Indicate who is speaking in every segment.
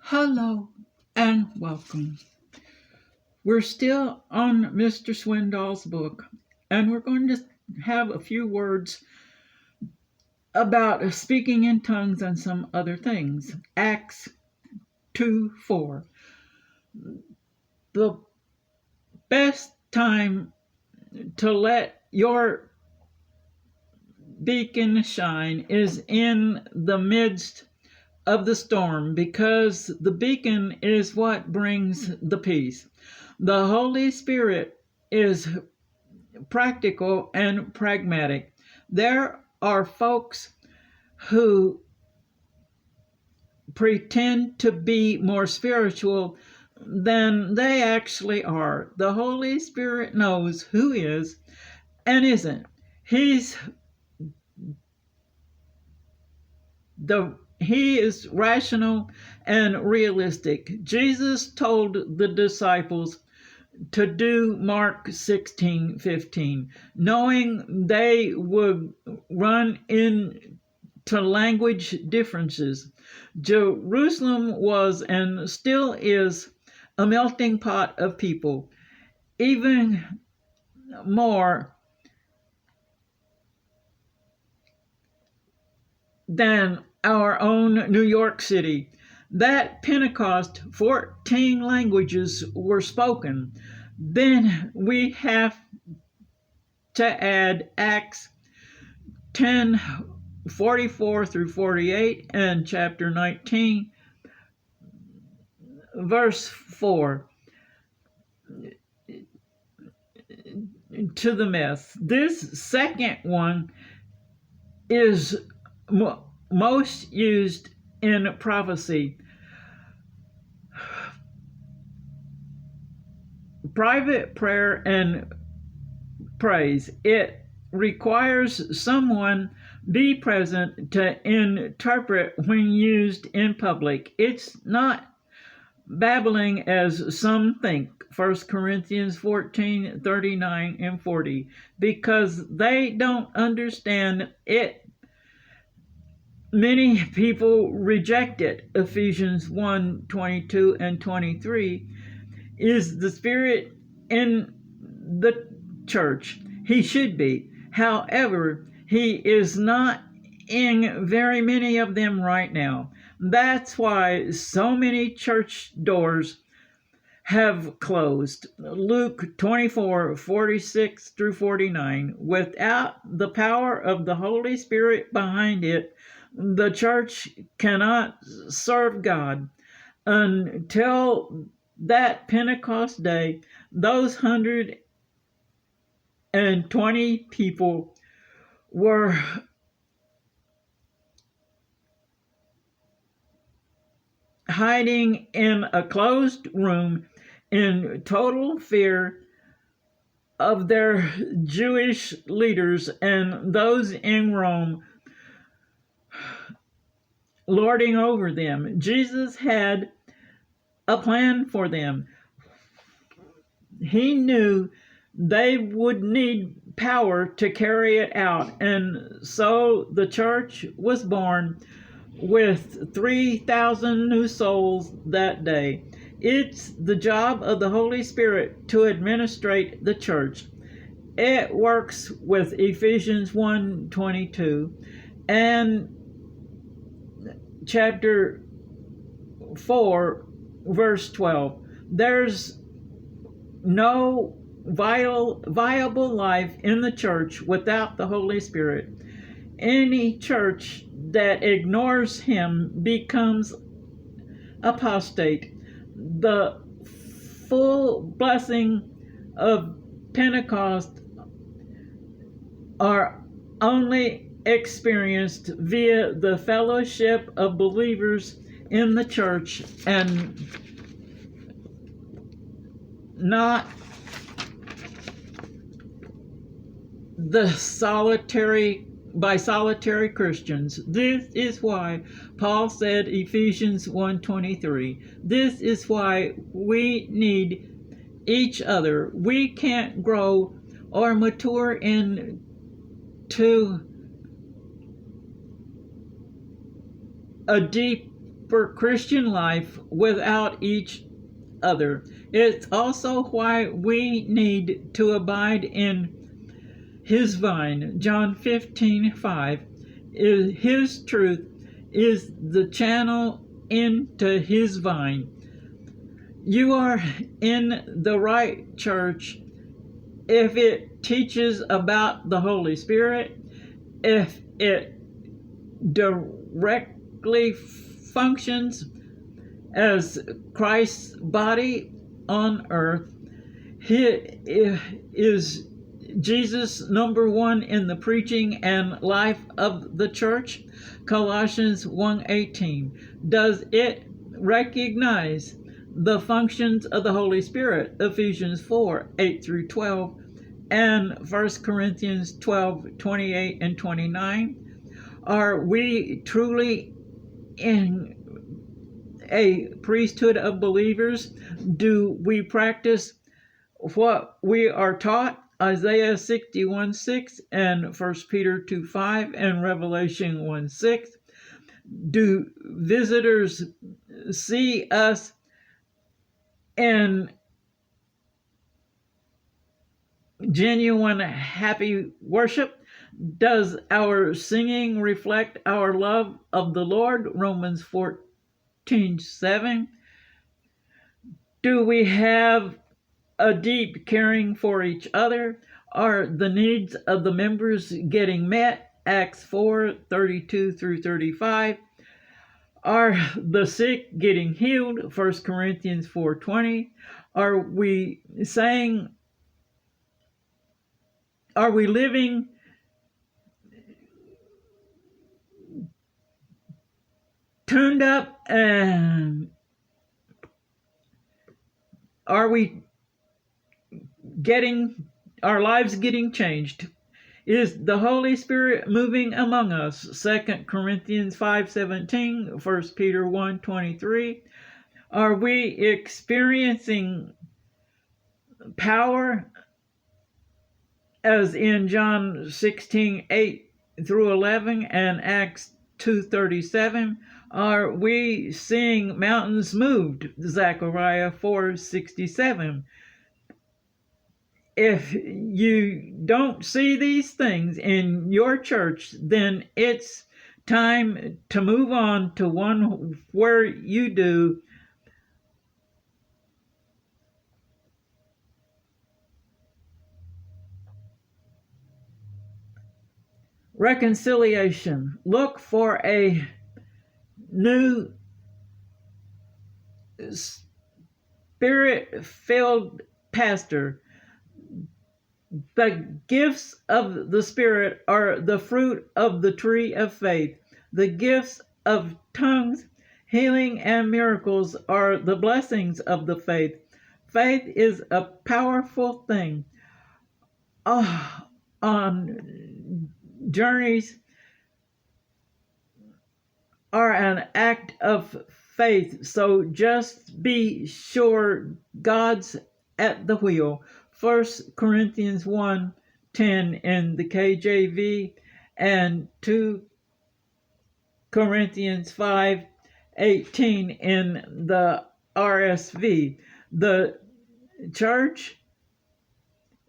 Speaker 1: Hello and welcome. We're still on Mr. Swindoll's book, and we're going to have a few words about speaking in tongues and some other things. Acts 2:4. The best time to let your beacon shine is in the midst of the storm, because the beacon is what brings the peace. The Holy Spirit is practical and pragmatic. There are folks who pretend to be more spiritual than they actually are. The Holy Spirit knows who is and isn't. He is rational and realistic. Jesus told the disciples to do Mark 16:15, knowing they would run into language differences. Jerusalem was and still is a melting pot of people, even more than our own New York City. That Pentecost, 14 languages were spoken. Then we have to add Acts 10:44 through 48 and chapter 19, verse 4 to the mess. This second one is most used in prophecy, private prayer, and praise. It requires someone be present to interpret when used in public. It's not babbling as some think. 1 Corinthians 14:39 and 40, because they don't understand it. Many people reject it. Ephesians 1:22 and 23. Is the Spirit in the church? He should be. However, he is not in very many of them right now. That's why so many church doors have closed. Luke 24:46 through 49. Without the power of the Holy Spirit behind it, the church cannot serve God. Until that Pentecost day, those 120 people were hiding in a closed room in total fear of their Jewish leaders and those in Rome lording over them. Jesus had a plan for them. He knew they would need power to carry it out, and so the church was born with 3,000 new souls that day. It's the job of the Holy Spirit to administrate the church. It works with Ephesians 1:22 and chapter 4, verse 12. There's no viable life in the church without the Holy Spirit. Any church that ignores him becomes apostate. The full blessing of Pentecost are only experienced via the fellowship of believers in the church, and not the solitary Christians. This is why Paul said Ephesians 1:23. This is why we need each other. We can't grow or mature into a deep for Christian life without each other. It's also why we need to abide in his vine. John 15:5 is his truth is the channel into his vine. You are in the right church if it teaches about the Holy Spirit, if it directly functions as Christ's body on earth. He is Jesus number one in the preaching and life of the church. Colossians 1:18. Does it recognize the functions of the Holy Spirit? Ephesians 4:8 through 12, and 1 Corinthians 12:28 and 29. Are we truly in a priesthood of believers? Do we practice what we are taught? Isaiah 61:6 and 1 Peter 2:5 and Revelation 1:6. Do visitors see us in genuine happy worship? Does our singing reflect our love of the Lord? Romans 14:7. Do we have a deep caring for each other? Are the needs of the members getting met? Acts 4:32 through 35. Are the sick getting healed? 1 Corinthians 4:20. Are we living tuned up, and are we getting our lives getting changed? Is the Holy Spirit moving among us? 2 Corinthians 5:17, 1 Peter 1:23. Are we experiencing power as in John 16:8 through 11 and Acts 2:37? Are we seeing mountains moved? Zechariah 4:67. If you don't see these things in your church, then it's time to move on to one where you do. Reconciliation. Look for a new Spirit-filled pastor. The gifts of the Spirit are the fruit of the tree of faith. The gifts of tongues, healing, and miracles are the blessings of the faith. Faith is a powerful thing. On journeys are an act of faith, so just be sure God's at the wheel. 1 Corinthians 1:10 in the KJV and 2 Corinthians 5:18 in the RSV. The church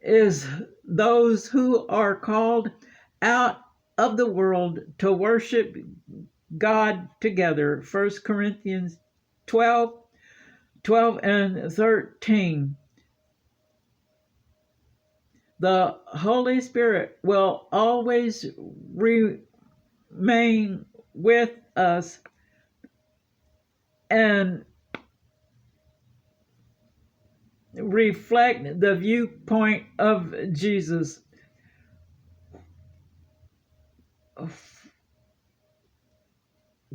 Speaker 1: is those who are called out of the world to worship God together. 1 Corinthians 12 and 13. The Holy Spirit will always remain with us and reflect the viewpoint of Jesus.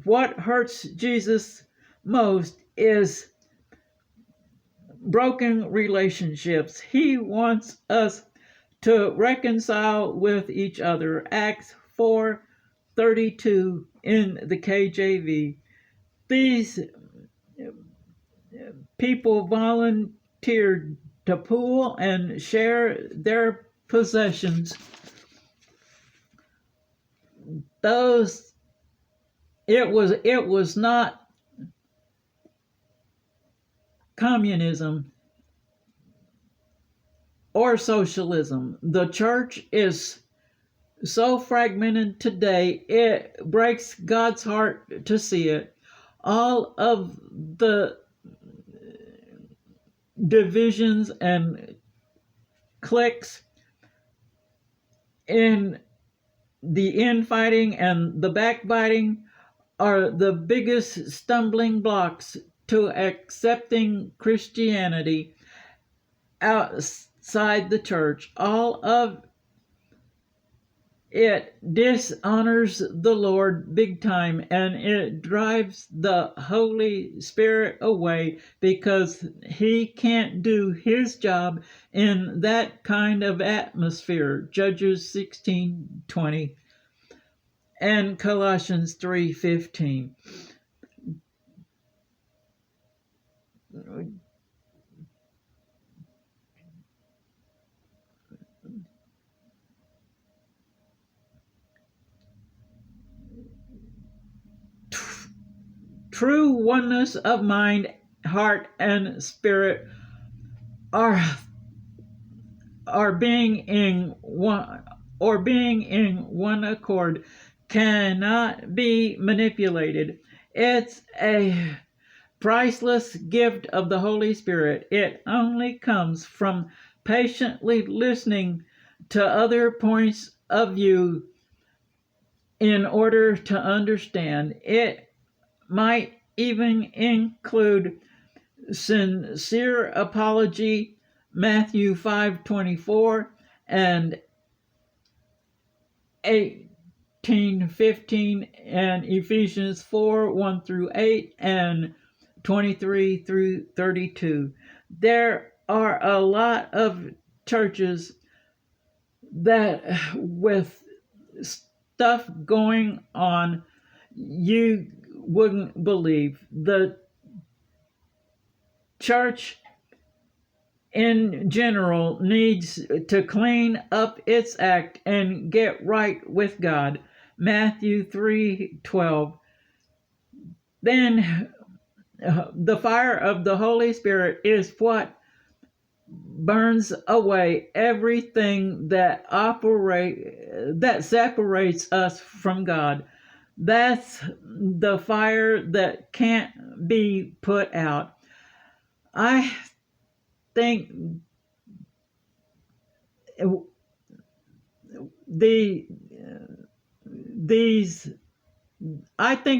Speaker 1: What hurts Jesus most is broken relationships. He wants us to reconcile with each other. Acts 4:32 in the KJV. These people volunteered to pool and share their possessions. It was not communism or socialism. The church is so fragmented today, it breaks God's heart to see it. All of the divisions and cliques in the infighting and the backbiting are the biggest stumbling blocks to accepting Christianity outside the church. All of it dishonors the Lord big time, and it drives the Holy Spirit away because he can't do his job in that kind of atmosphere. Judges 16:20 and Colossians 3:15. True oneness of mind, heart, and spirit are being in one accord cannot be manipulated. It's a priceless gift of the Holy Spirit. It only comes from patiently listening to other points of view in order to understand. It might even include sincere apology, Matthew 5:24 and 18:15, and Ephesians 4:1-8 and 23-32. There are a lot of churches that, with stuff going on, you wouldn't believe. The church in general needs to clean up its act and get right with God. Matthew 3:12. Then the fire of the Holy Spirit is what burns away everything that separates us from God. That's the fire that can't be put out. I think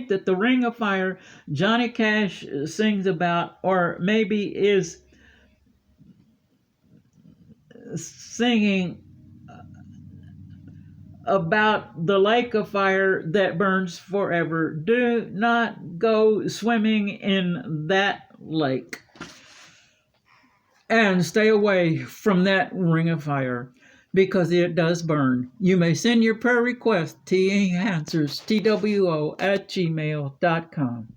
Speaker 1: that the Ring of Fire Johnny Cash sings about, or maybe is singing about the lake of fire that burns forever. Do not go swimming in that lake, and stay away from that ring of fire, because it does burn. You may send your prayer request to TAnswers, TWO, @gmail.com.